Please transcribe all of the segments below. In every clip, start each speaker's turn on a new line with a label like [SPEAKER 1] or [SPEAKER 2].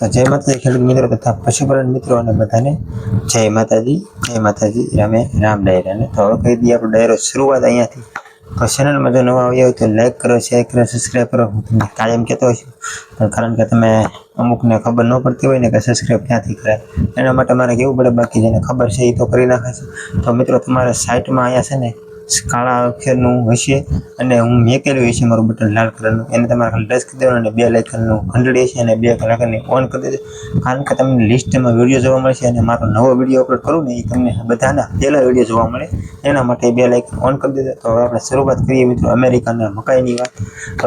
[SPEAKER 1] તો જય માતાજી ખેડૂત મિત્રો તથા પશુપાલન મિત્રો અને બધાને જય માતાજી રામે રામ ડાયરાને. તો હવે કહી દઈએ આપણો ડાયરો શરૂઆત અહીંયાથી. તો ચેનલમાં જો નવા આવ્યા હોય તો લાઈક કરો, શેર કરો, સબસ્ક્રાઈબ કરો. હું તમને કાયમ કહેતો હોઉં છું, પણ કારણ કે તમે અમુકને ખબર ન પડતી હોય ને કે સબસ્ક્રાઈબ ક્યાંથી કરાય, એના માટે મારે કેવું પડે. બાકી જેને ખબર છે એ તો કરી નાખે છે. તો મિત્રો તમારા સાઇટમાં અહીંયા છે ને કાળા અક્ષરનું હશે અને હું મેકેલું હશે મારું બટન લાલ કલરનું, એને તમારે ખાલી ટચ કરી દેવાનું અને બે લાઇકનનું ઘંટડી હશે અને 2 કલાકની ઓન કરી દેજો. કારણ કે તમને લિસ્ટમાં વિડીયો જોવા મળશે અને મારો નવો વિડીયો અપલોડ કરું ને એ તમને બધાના પહેલા વિડીયો જોવા મળે, એના માટે 2 લાઇકન ઓન કરી દેજો. તો આપણે શરૂઆત કરીએ મિત્રો અમેરિકાના મકાઈની વાત. તો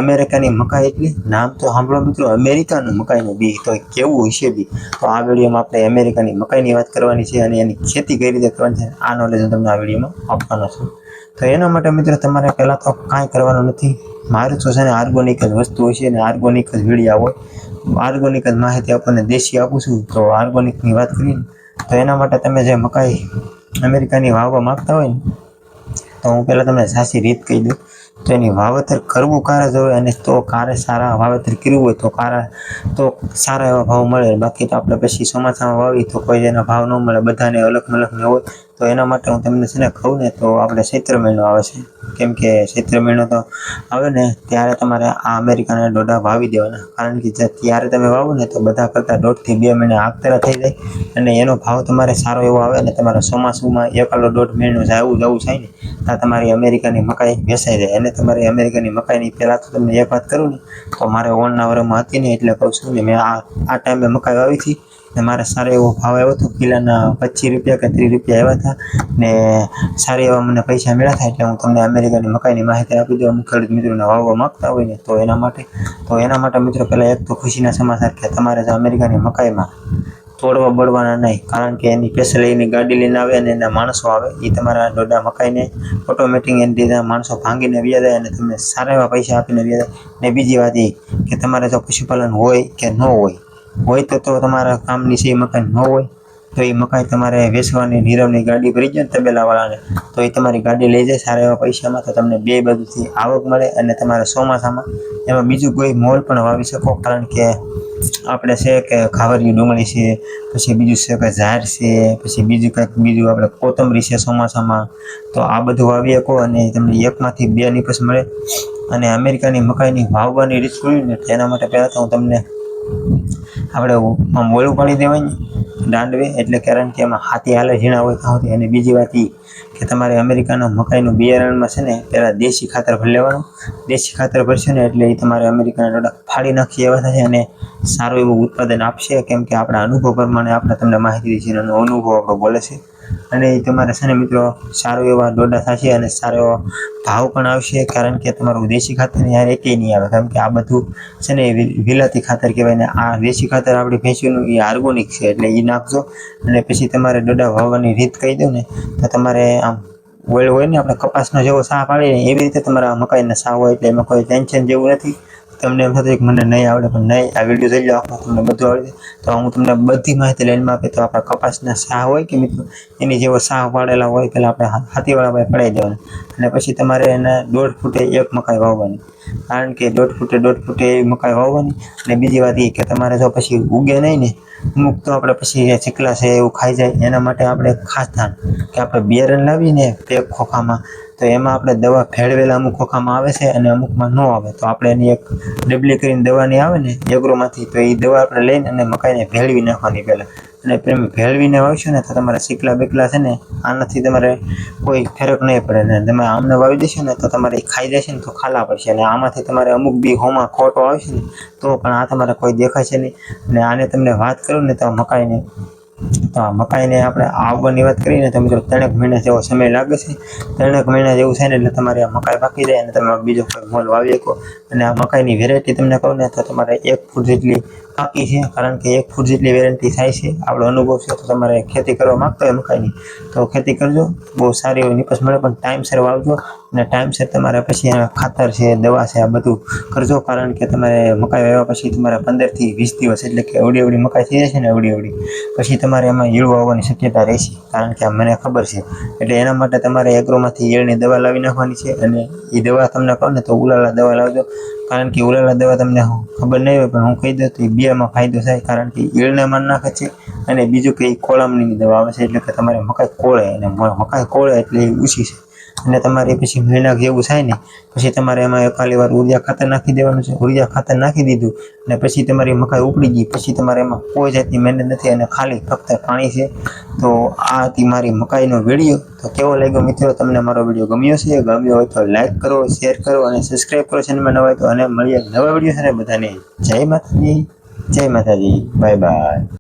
[SPEAKER 1] અમેરિકાની મકાઈ એટલે નામ તો સાંભળો મિત્રો, અમેરિકાનું મકાઈનું બી, તો કેવું હશે બી. તો આ વિડીયોમાં આપણે અમેરિકાની મકાઈની વાત કરવાની છે અને એની ખેતી કઈ રીતે કરવાની છે, આ નોલેજ હું તમને આ વિડીયોમાં આપવાનો છું. તો એના માટે મિત્રો તમારે પહેલાં તો કાંઈ કરવાનું નથી. મારું તો છે ને ઓર્ગોનિક જ વસ્તુ હશે ને ઓર્ગોનિક જ વિડીયો હોય, ઓર્ગોનિક જ માહિતી આપણને દેશી આપું છું. તો ઓર્ગોનિકની વાત કરીએ તો એના માટે તમે જે મકાઈ અમેરિકાની વાવવા માગતા હોય ને, તો હું પહેલાં તમને સાચી રીત કહી દઉં. તો એની વાવેતર કરવું કારે જ હોય, અને તો કારે સારા વાવેતર કર્યું હોય તો સારા એવા ભાવ મળે. બાકી તો આપણે પછી ચોમાસામાં વાવી તો કોઈ એના ભાવ ન મળે, બધાને અલગ ને હોય. તો એના માટે હું તમને છે ને કહું ને, તો આપણે ચૈત્ર મહિનો આવે છે, કેમ કે ચૈત્ર મહિનો તો આવે ને ત્યારે તમારે આ અમેરિકાના ડોડા વાવી દેવાના. કારણ કે ત્યારે તમે વાવો ને તો બધા કરતાં 1.5 થી 2 મહિના આગતરા થઈ જાય અને એનો ભાવ તમારે સારો એવો આવે ને તમારા ચોમાસુમાં 1.5 મહિનો જવું થાય ને ત્યાં તમારી અમેરિકાની મકાઈ વેચાઈ જાય. અને તમારી અમેરિકાની મકાઈની પહેલાં તો તમને એક વાત કરું ને, તો મારે ઓણના વરમાં હતી ને એટલે કહું છું ને, મેં આ ટાઈમે મકાઈ વાવી હતી ને મારે સારો એવો ભાવ આવ્યો હતો. કિલોના 25 રૂપિયા કે 30 રૂપિયા આવ્યા હતા ને સારા એવા મને પૈસા મળ્યા હતા. એટલે હું તમને અમેરિકાની મકાઈની માહિતી આપી દઉં. અમુક ખેડૂત મિત્રોને વાવવા માગતા હોય ને તો એના માટે મિત્રો પહેલાં એક તો ખુશીના સમાચાર કે તમારે જે અમેરિકાની મકાઈમાં તોડવા બળવાના નહીં. કારણ કે એની સ્પેશિયલ એની ગાડી લઈને આવે અને એના માણસો આવે, એ તમારા ડોડા મકાઈને ઓટોમેટિક એની રીતે માણસો ભાંગીને વ્યા જાય અને તમને સારા એવા પૈસા આપીને વ્યા જાય. ને બીજી વાત એ કે તમારે જો પશુપાલન હોય કે ન હોય તો તમારા કામની છે. મકાઈ ન હોય તો એ મકાઈ તમારે વેચવાની નીરવની ગાડી ભરી જાય ને તબેલાવાળાને, તો એ તમારી ગાડી લઈ જાય સારા એવા પૈસામાં. તો તમને 2 બાજુથી આવક મળે અને તમારા ચોમાસામાં એમાં બીજું કોઈ મોલ પણ વાવી શકો. કારણ કે આપણે છે કે ખાવરિયું ડુંગળી છે, પછી બીજું છે કે ઝાડ છે, પછી બીજું આપણે કોથમરી છે ચોમાસામાં. તો આ બધું વાવી શકો અને તમને 1માંથી 2 નીપજ મળે. અને અમેરિકાની મકાઈની વાવવાની રીત જોઈ ને એના માટે પહેલાં તો હું તમને આપણે મોળું પાડી દેવાય ને દાંડવે, એટલે કારણ કે એમાં હાથી હાલે ઝીણા હોય ત્યાં સુધી. અને બીજી વાત એ કે તમારે અમેરિકાના મકાઈનું બિયારણમાં છે ને પહેલાં દેશી ખાતર ભરી લેવાનું. દેશી ખાતર ભરશે ને એટલે એ તમારે અમેરિકાના ડોડા ફાડી નાખી એવા થશે અને સારું એવું ઉત્પાદન આપશે. કેમ કે આપણા અનુભવ પ્રમાણે આપણે તમને માહિતી છે, એનો અનુભવ આપણો બોલે છે. અને એ તમારે છે ને મિત્રો સારું એવા ડોડા થશે અને સારો એવો ભાવ પણ આવશે. કારણ કે તમારું દેશી ખાતર યાર એકેય નહીં આવે, કારણ કે આ બધું છે ને વિલાતી ખાતર કહેવાય ને આ દેશી ખાતર આપણી ભેંસોનું એ ઓર્ગોનિક છે, એટલે એ નાખજો. અને પછી તમારે ડોડા વાવવાની રીત કહી દઉં ને, તો તમારે આમ ઓઇલ હોય ને આપણે કપાસનો જેવો સાહ પાડીએ ને એવી રીતે તમારા મકાઈના સાહ હોય. એટલે એમાં કોઈ ટેન્શન જેવું નથી. તમને એમ થતું કે મને નહીં આવડે, પણ નહીં, આ વિડીયો જોઈ લો આખો, તમને બધું આવડે. તો હું તમને બધી માહિતી લાઈનમાં આપી. તો આપણા કપાસના સાહ હોય કે મિત્રો એની જેવો સાહ પાડેલા હોય, પહેલાં આપણે હાથીવાળા ભાઈ પડાવી દેવાના. અને પછી તમારે એને 1.5 ફૂટે એક મકાઈ વાવવાની. કારણ કે 1.5 ફૂટે એવી મકાઈ વાવવાની. અને બીજી વાત એ કે તમારે જો પછી ઉગે નહીં ને અમુક, તો આપણે પછી જે ચીકલા છે એવું ખાઈ જાય. એના માટે આપણે ખાસ ધ્યાન કે આપણે બિયારણ લાવીને એક ખોખામાં, તો એમાં આપણે દવા ભેળવેલા અમુક ખોખામાં આવે છે અને અમુકમાં ન આવે. તો આપણે એની એક ડબલી કરીને દવાની આવે ને એગ્રોમાંથી, તો એ દવા આપણે લઈને અને મકાઈને ભેળવી નાખવાની પહેલાં. અને ભેળવીને વાવશો ને તો તમારા ચીકલા બેકલા છે ને આનાથી તમારે કોઈ ફરક નહીં પડે. ને તમે આમને વાવી દેશો ને તો તમારે ખાઈ જશે ને તો ખાલા પડશે. અને આમાંથી તમારે અમુક બી હોમાં ખોટો આવશે ને તો પણ આ તમારે કોઈ દેખાશે નહીં. અને આને તમને વાત કરું ને તો મકાઈને આપણે આવવાની વાત કરીને તો મિત્રો 3 મહિના જેવો સમય લાગે છે. 3 મહિના જેવું થાય ને એટલે તમારે આ મકાઈ પાકી જાય અને તમે બીજો કોઈ મોલ વાવી શકો. અને આ મકાઈની વેરાયટી તમને કહું ને તો તમારે 1 ફૂટ જેટલી પાકી છે. કારણ કે 1 ફૂટ જેટલી વેરાયટી થાય છે, આપણો અનુભવ છે. તો તમારે ખેતી કરવા માગતા હોય મકાઈની તો ખેતી કરજો, બહુ સારી એવી નિપજ મળે. પણ ટાઈમસર વાવજો અને ટાઈમસર તમારે પછી ખાતર છે, દવા છે, આ બધું કરજો. કારણ કે તમારે મકાઈ વાવ્યા પછી તમારે 15 થી 20 દિવસ, એટલે કે અવડી મકાઈ થઈ જશે ને અવડી પછી તમારે એમાં ઈયળો આવવાની શક્યતા રહેશે. કારણ કે મને ખબર છે. એટલે એના માટે તમારે એગ્રોમાંથી ઈયળની દવા લાવી નાખવાની છે. અને એ દવા તમને કહો ને તો ઉલાલા દવા લાવજો. કારણ કે ઉલાલા દવા તમને ખબર નહીં હોય, પણ હું કહી દઉં તો એ બેમાં ફાયદો થાય, કારણ કે ઈયળને માર નાખે છે અને બીજું કે કોળામણીની દવા આવે છે, એટલે કે તમારે મકાઈ કોળે, અને મકાઈ કોળે એટલે એ ઊંચી છે. અને તમારે પછી મહિના જેવું થાય ને પછી તમારે એમાં એકાલી વાર ઉરિયા ખાતર નાખી દેવાનું છે. ઉરિયા ખાતર નાખી દીધું અને પછી તમારી મકાઈ ઉપડી ગઈ, પછી તમારે એમાં કોઈ જાતની મહેનત નથી અને ખાલી ફક્ત પાણી છે. તો આ હતી મારી મકાઈનો વિડીયો. તો કેવો લાગ્યો મિત્રો? તમને મારો વિડીયો ગમ્યો છે? ગમ્યો હોય તો લાઈક કરો, શેર કરો અને સબસ્ક્રાઈબ કરો ચેનલમાં નવા હોય તો. અને મળીએ નવા વિડીયો સાથે. બધાને જય માતાજી, જય માતાજી, બાય બાય.